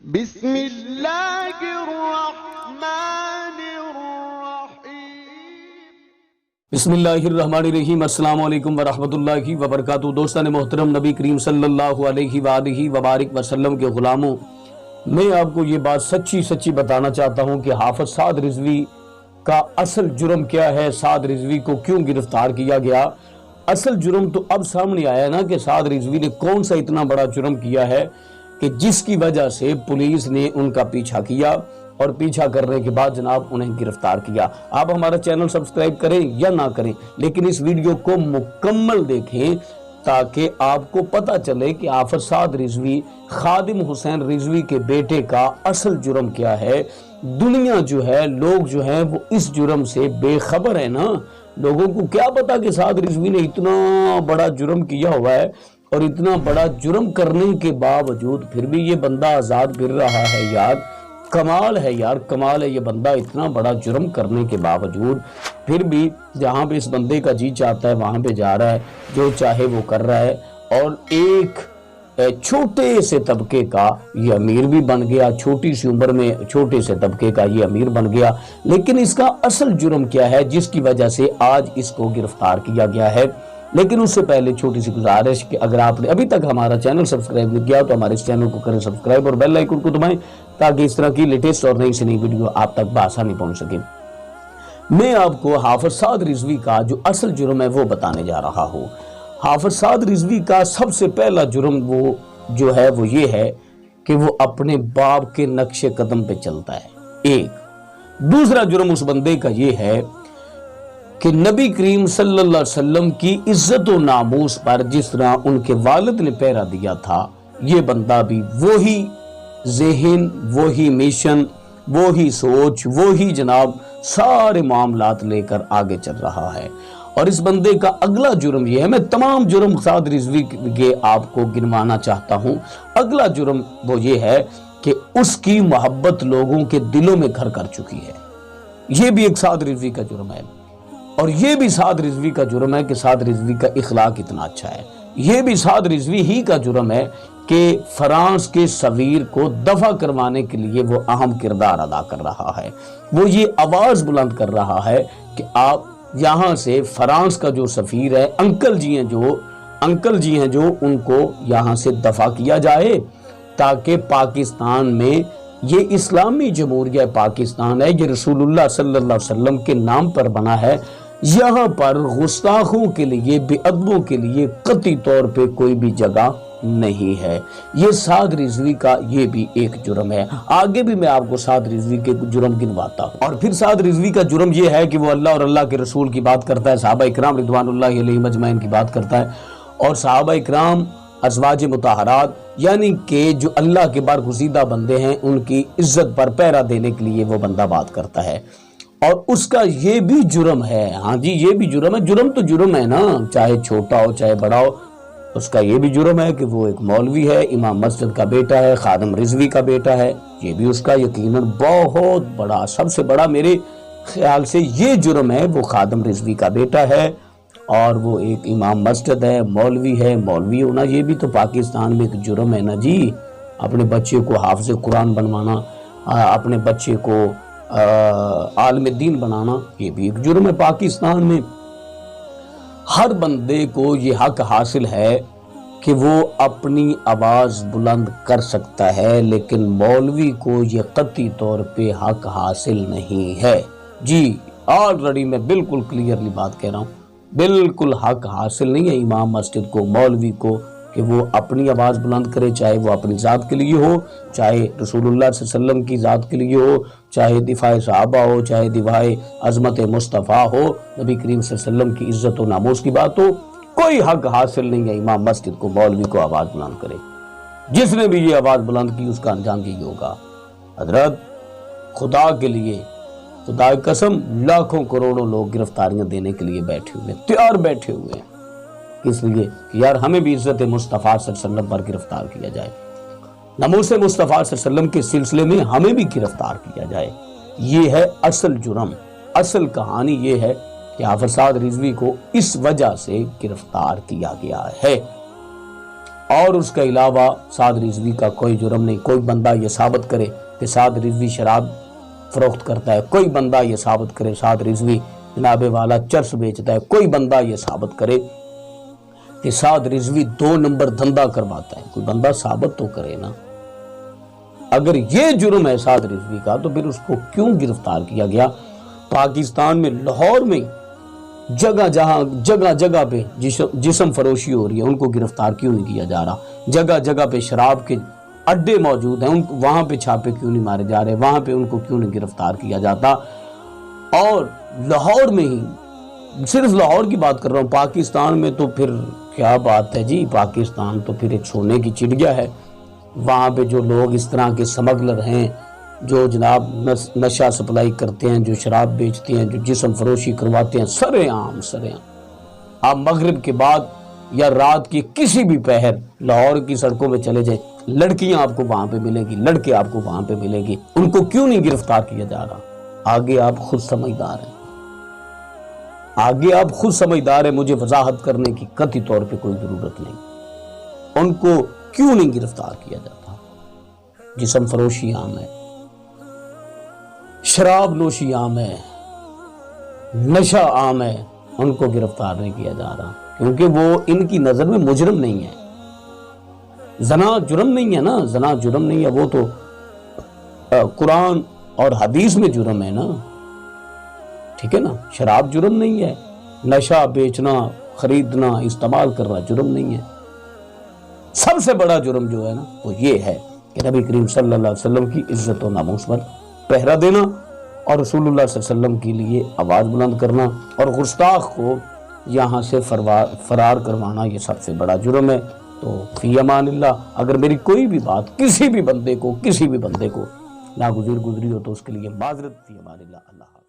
بسم اللہ الرحمن الرحیم۔ بسم اللہ الرحمن الرحیم۔ السلام علیکم ورحمۃ اللہ وبرکاتہ۔ دوستان محترم، نبی کریم صلی اللہ علیہ وآلہ وبارک وسلم کے غلاموں، میں آپ کو یہ بات سچی بتانا چاہتا ہوں کہ حافظ سعد رضوی کا اصل جرم کیا ہے، سعد رضوی کو کیوں گرفتار کیا گیا۔ اصل جرم تو اب سامنے آیا نا کہ سعد رضوی نے کون سا اتنا بڑا جرم کیا ہے کہ جس کی وجہ سے پولیس نے ان کا پیچھا کیا اور پیچھا کرنے کے بعد جناب انہیں گرفتار کیا۔ آپ ہمارا چینل سبسکرائب کریں یا نہ کریں، لیکن اس ویڈیو کو مکمل دیکھیں تاکہ آپ کو پتہ چلے کہ حافظ سعد رضوی، خادم حسین رضوی کے بیٹے کا اصل جرم کیا ہے۔ دنیا جو ہے، لوگ جو ہیں وہ اس جرم سے بے خبر ہے نا۔ لوگوں کو کیا پتا کہ سعد رضوی نے اتنا بڑا جرم کیا ہوا ہے، اور اتنا بڑا جرم کرنے کے باوجود پھر بھی یہ بندہ آزاد پھر رہا ہے۔ یار کمال ہے، یار کمال ہے، یہ بندہ اتنا بڑا جرم کرنے کے باوجود پھر بھی جہاں پہ اس بندے کا جی چاہتا ہے وہاں پہ جا رہا ہے، جو چاہے وہ کر رہا ہے، اور ایک چھوٹے سے طبقے کا یہ امیر بھی بن گیا، چھوٹی سی عمر میں چھوٹے سے طبقے کا یہ امیر بن گیا۔ لیکن اس کا اصل جرم کیا ہے جس کی وجہ سے آج اس کو گرفتار کیا گیا ہے؟ لیکن اس سے پہلے چھوٹی سی گزارش کہ اگر آپ نے ابھی تک ہمارا چینل سبسکرائب نہیں کیا تو ہمارے اس چینل کو کریں سبسکرائب اور بیل آئیکن کو دبائیں تاکہ اس طرح کی لیٹسٹ اور نئی سے نئی ویڈیو آپ تک بآسانی پہنچ سکے۔ میں آپ کو حافظ سعد رضوی کا جو اصل جرم ہے وہ بتانے جا رہا ہوں۔ حافظ سعد رضوی کا سب سے پہلا جرم وہ جو ہے وہ یہ ہے کہ وہ اپنے باپ کے نقش قدم پہ چلتا ہے۔ ایک دوسرا جرم اس بندے کا یہ ہے کہ نبی کریم صلی اللہ علیہ وسلم کی عزت و ناموس پر جس طرح ان کے والد نے پہرا دیا تھا، یہ بندہ بھی وہی ذہن، وہی میشن، وہی سوچ، وہی جناب سارے معاملات لے کر آگے چل رہا ہے۔ اور اس بندے کا اگلا جرم یہ ہے، میں تمام جرم سعد رضوی کے آپ کو گنوانا چاہتا ہوں۔ اگلا جرم وہ یہ ہے کہ اس کی محبت لوگوں کے دلوں میں گھر کر چکی ہے۔ یہ بھی ایک سعد رضوی کا جرم ہے، اور یہ بھی سعد رضوی کا جرم ہے کہ سعد رضوی کا اخلاق اتنا اچھا ہے۔ یہ بھی سعد رضوی ہی کا جرم ہے کہ فرانس کے سفیر کو دفع کروانے کے لیے وہ اہم کردار ادا کر رہا ہے۔ وہ یہ آواز بلند کر رہا ہے کہ آپ یہاں سے فرانس کا جو سفیر ہے، انکل جی ہیں جو ان کو یہاں سے دفع کیا جائے تاکہ پاکستان میں یہ اسلامی جمہوریہ پاکستان ہے، یہ رسول اللہ صلی اللہ علیہ وسلم کے نام پر بنا ہے، یہاں پر گستاخوں کے لیے، بے ادبوں کے لیے قطعی طور پہ کوئی بھی جگہ نہیں ہے۔ یہ سعد رضوی کا یہ بھی ایک جرم ہے۔ آگے بھی میں آپ کو سعد رضوی کے جرم گنواتا ہوں۔ اور پھر سعد رضوی کا جرم یہ ہے کہ وہ اللہ اور اللہ کے رسول کی بات کرتا ہے، صحابہ اکرام رضوان اللہ علیہم اجمعین کی بات کرتا ہے، اور صحابہ اکرام ازواج مطہرات یعنی کہ جو اللہ کے برگزیدہ بندے ہیں ان کی عزت پر پہرا دینے کے لیے وہ بندہ بات کرتا ہے۔ اور اس کا یہ بھی جرم ہے، ہاں جی یہ بھی جرم ہے، جرم تو جرم ہے نا، چاہے چھوٹا ہو چاہے بڑا ہو۔ اس کا یہ بھی جرم ہے کہ وہ ایک مولوی ہے، امام مسجد کا بیٹا ہے، خادم رضوی کا بیٹا ہے۔ یہ بھی اس کا یقیناً بہت بڑا، سب سے بڑا میرے خیال سے یہ جرم ہے، وہ خادم رضوی کا بیٹا ہے اور وہ ایک امام مسجد ہے، مولوی ہے۔ مولوی ہونا یہ بھی تو پاکستان میں ایک جرم ہے نا جی۔ اپنے بچے کو حافظ قرآن بنوانا، اپنے بچے کو عالم دین بنانا، یہ بھی ایک جرم ہے پاکستان میں۔ ہر بندے کو یہ حق حاصل ہے کہ وہ اپنی آواز بلند کر سکتا ہے، لیکن مولوی کو یہ قطعی طور پہ حق حاصل نہیں ہے جی۔ آلریڈی میں بالکل کلیئرلی بات کہہ رہا ہوں، بالکل حق حاصل نہیں ہے امام مسجد کو، مولوی کو، کہ وہ اپنی آواز بلند کرے، چاہے وہ اپنی ذات کے لیے ہو، چاہے رسول اللہ صلی اللہ علیہ وسلم کی ذات کے لیے ہو، چاہے دفاع صحابہ ہو، چاہے دفاع عظمت مصطفیٰ ہو، نبی کریم صلی اللہ علیہ وسلم کی عزت و ناموس کی بات ہو، کوئی حق حاصل نہیں ہے امام مسجد کو، مولوی کو آواز بلند کرے۔ جس نے بھی یہ آواز بلند کی اس کا انجام یہی ہوگا۔ حضرت خدا کے لیے، خدا کی قسم، لاکھوں کروڑوں لوگ گرفتاریاں دینے کے لیے بیٹھے ہوئے، تیار بیٹھے ہوئے ہیں، اس لیے کہ یار ہمیں بھی عزت مصطفیٰ صلی اللہ علیہ وسلم پر گرفتار کیا جائے، ناموس مصطفیٰ صلی اللہ علیہ وسلم کے سلسلے میں ہمیں بھی گرفتار کیا جائے۔ یہ ہے اصل جرم، اصل کہانی یہ ہے کہ حافظ سعد رضوی کو اس وجہ سے گرفتار کیا گیا ہے۔ اور اس کے علاوہ سعد رضوی کا کوئی جرم نہیں. کوئی بندہ یہ ثابت کرے کہ سعد رضوی شراب فروخت کرتا ہے، کوئی بندہ یہ ثابت کرے سعد رضوی جناب والا چرس بیچتا ہے، کوئی بندہ یہ ثابت کرے کہ سعد رضوی 2 نمبر دھندا کرواتا ہے، کوئی بندہ ثابت تو کرے نا. اگر یہ جرم ہے سعد رضوی کا تو پھر اس کو کیوں گرفتار کیا گیا؟ پاکستان میں لاہور میں جگہ جگہ پہ جسم فروشی ہو رہی ہے، ان کو گرفتار کیوں نہیں کیا جا رہا؟ جگہ جگہ پہ شراب کے اڈے موجود ہیں، وہاں پہ چھاپے کیوں نہیں مارے جا رہے؟ وہاں پہ ان کو کیوں نہیں گرفتار کیا جاتا؟ اور لاہور میں ہی، صرف لاہور کی بات کر رہا ہوں، پاکستان میں تو پھر کیا بات ہے جی، پاکستان تو پھر ایک سونے کی چڑیا ہے. وہاں پہ جو لوگ اس طرح کے سمگلر ہیں، جو جناب نشہ سپلائی کرتے ہیں، جو شراب بیچتے ہیں، جو جسم فروشی کرواتے ہیں، سرے عام. آپ مغرب کے بعد یا رات کی کسی بھی پہر لاہور کی سڑکوں میں چلے جائیں، لڑکیاں آپ کو وہاں پہ ملیں گی، لڑکے آپ کو وہاں پہ ملیں گے. ان کو کیوں نہیں گرفتار کیا جا رہا؟ آگے آپ خود سمجھدار ہیں، آگے آپ خود سمجھدار ہیں، مجھے وضاحت کرنے کی قطعی طور پہ کوئی ضرورت نہیں. ان کو کیوں نہیں گرفتار کیا جاتا؟ جسم فروشی عام ہے، شراب نوشی عام ہے، نشہ عام ہے، ان کو گرفتار نہیں کیا جا رہا کیونکہ وہ ان کی نظر میں مجرم نہیں ہے. زنا جرم نہیں ہے نا، زنا جرم نہیں ہے، وہ تو قرآن اور حدیث میں جرم ہے نا، ٹھیک ہے نا. شراب جرم نہیں ہے، نشہ بیچنا، خریدنا، استعمال کرنا جرم نہیں ہے. سب سے بڑا جرم جو ہے نا وہ یہ ہے کہ نبی کریم صلی اللہ علیہ وسلم کی عزت و ناموس پر پہرا دینا اور رسول اللہ صلی اللہ علیہ وسلم کے لیے آواز بلند کرنا اور گستاخ کو یہاں سے فرار کروانا، یہ سب سے بڑا جرم ہے. تو فی امان اللہ، اگر میری کوئی بھی بات کسی بھی بندے کو ناگزیر گزری ہو تو اس کے لیے معذرت. فی امان اللہ. اللہ حافظ.